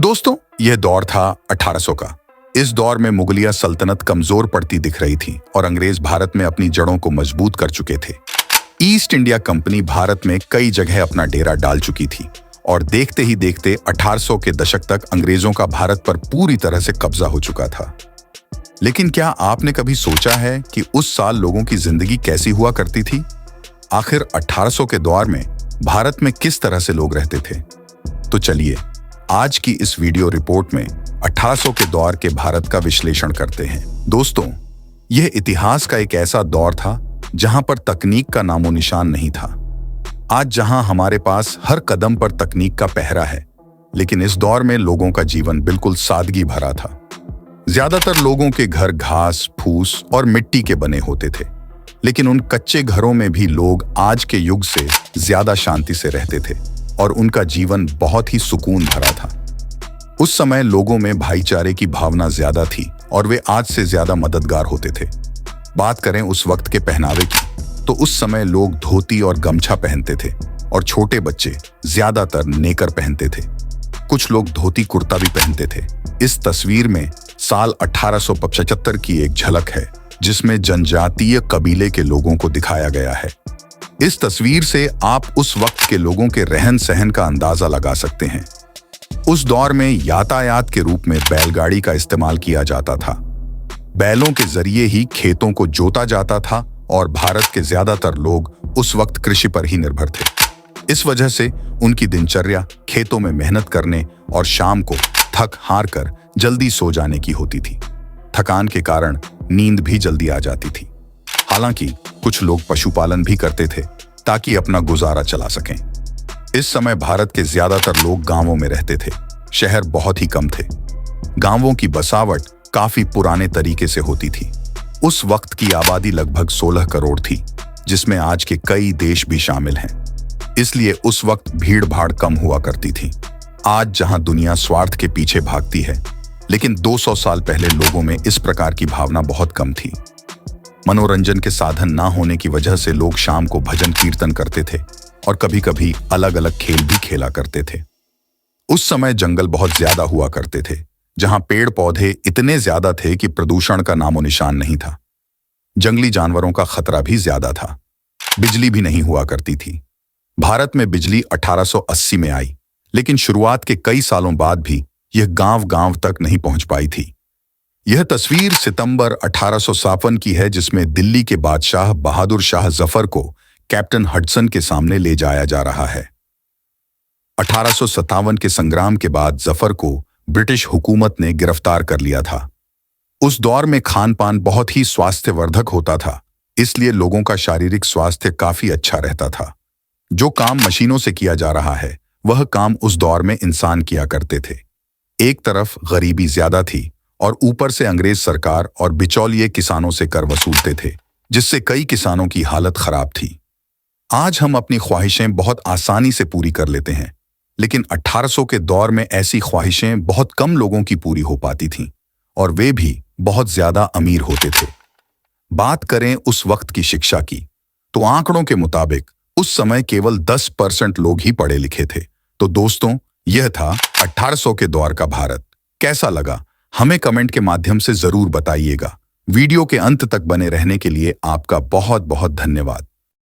दोस्तों, यह दौर था 1800 का। इस दौर में मुगलिया सल्तनत कमजोर पड़ती दिख रही थी और अंग्रेज भारत में अपनी जड़ों को मजबूत कर चुके थे। ईस्ट इंडिया कंपनी भारत में कई जगह अपना डेरा डाल चुकी थी और देखते ही देखते 1800 के दशक तक अंग्रेजों का भारत पर पूरी तरह से कब्जा हो चुका था। लेकिन क्या आपने कभी सोचा है कि उस साल लोगों की जिंदगी कैसी हुआ करती थी? आखिर 1800 के दौर में भारत में किस तरह से लोग रहते थे? तो चलिए आज की इस वीडियो रिपोर्ट में 1800 के दौर के भारत का विश्लेषण करते हैं। दोस्तों, यह इतिहास का एक ऐसा दौर था जहां पर तकनीक का नामो निशान नहीं था। आज जहां हमारे पास हर कदम पर तकनीक का पहरा है, लेकिन इस दौर में लोगों का जीवन बिल्कुल सादगी भरा था। ज्यादातर लोगों के घर घास, फूस और मिट्टी के बने होते थे, लेकिन उन कच्चे घरों में भी लोग आज के युग से ज्यादा शांति से रहते थे और उनका जीवन बहुत ही सुकून भरा था। उस समय लोगों में भाईचारे की भावना ज्यादा थी और वे आज से ज्यादा मददगार होते थे। बात करें उस वक्त के पहनावे की, तो उस समय लोग धोती और गमछा पहनते थे और छोटे बच्चे ज्यादातर नेकर पहनते थे। कुछ लोग धोती कुर्ता भी पहनते थे। इस तस्वीर में साल 1875 की एक झलक है, जिसमें जनजातीय कबीले के लोगों को दिखाया गया है। इस तस्वीर से आप उस वक्त के लोगों के रहन सहन का अंदाजा लगा सकते हैं। उस दौर में यातायात के रूप में बैलगाड़ी का इस्तेमाल किया जाता था। बैलों के जरिए ही खेतों को जोता जाता था और भारत के ज्यादातर लोग उस वक्त कृषि पर ही निर्भर थे। इस वजह से उनकी दिनचर्या खेतों में मेहनत करने और शाम को थक हार कर जल्दी सो जाने की होती थी। थकान के कारण नींद भी जल्दी आ जाती थी। हालांकि कुछ लोग पशुपालन भी करते थे ताकि अपना गुजारा चला सकें। इस समय भारत के ज्यादातर लोग गांवों में रहते थे। शहर बहुत ही कम थे। गांवों की बसावट काफी पुराने तरीके से होती थी। उस वक्त की आबादी लगभग 16 करोड़ थी, जिसमें आज के कई देश भी शामिल हैं। इसलिए उस वक्त भीड़ भाड़ कम हुआ करती थी। आज जहां दुनिया स्वार्थ के पीछे भागती है, लेकिन 200 साल पहले लोगों में इस प्रकार की भावना बहुत कम थी। मनोरंजन के साधन ना होने की वजह से लोग शाम को भजन कीर्तन करते थे और कभी कभी अलग अलग खेल भी खेला करते थे। उस समय जंगल बहुत ज्यादा हुआ करते थे, जहां पेड़ पौधे इतने ज्यादा थे कि प्रदूषण का नामो निशान नहीं था। जंगली जानवरों का खतरा भी ज्यादा था। बिजली भी नहीं हुआ करती थी। भारत में बिजली 1880 में आई, लेकिन शुरुआत के कई सालों बाद भी यह गांव-गांव तक नहीं पहुंच पाई थी। यह तस्वीर सितंबर 1857 की है, जिसमें दिल्ली के बादशाह बहादुर शाह जफर को कैप्टन हडसन के सामने ले जाया जा रहा है। 1857 के संग्राम के बाद जफर को ब्रिटिश हुकूमत ने गिरफ्तार कर लिया था। उस दौर में खान पान बहुत ही स्वास्थ्यवर्धक होता था, इसलिए लोगों का शारीरिक स्वास्थ्य काफी अच्छा रहता था। जो काम मशीनों से किया जा रहा है, वह काम उस दौर में इंसान किया करते थे। एक तरफ गरीबी ज्यादा थी और ऊपर से अंग्रेज सरकार और बिचौलिए किसानों से कर वसूलते थे, जिससे कई किसानों की हालत खराब थी। आज हम अपनी ख्वाहिशें बहुत आसानी से पूरी कर लेते हैं, लेकिन 1800 के दौर में ऐसी ख्वाहिशें बहुत कम लोगों की पूरी हो पाती थीं और वे भी बहुत ज्यादा अमीर होते थे। बात करें उस वक्त की शिक्षा की, तो आंकड़ों के मुताबिक उस समय केवल 10% लोग ही पढ़े लिखे थे। तो दोस्तों, यह था 1800 के दौर का भारत। कैसा लगा हमें कमेंट के माध्यम से जरूर बताइएगा। वीडियो के अंत तक बने रहने के लिए आपका बहुत बहुत धन्यवाद।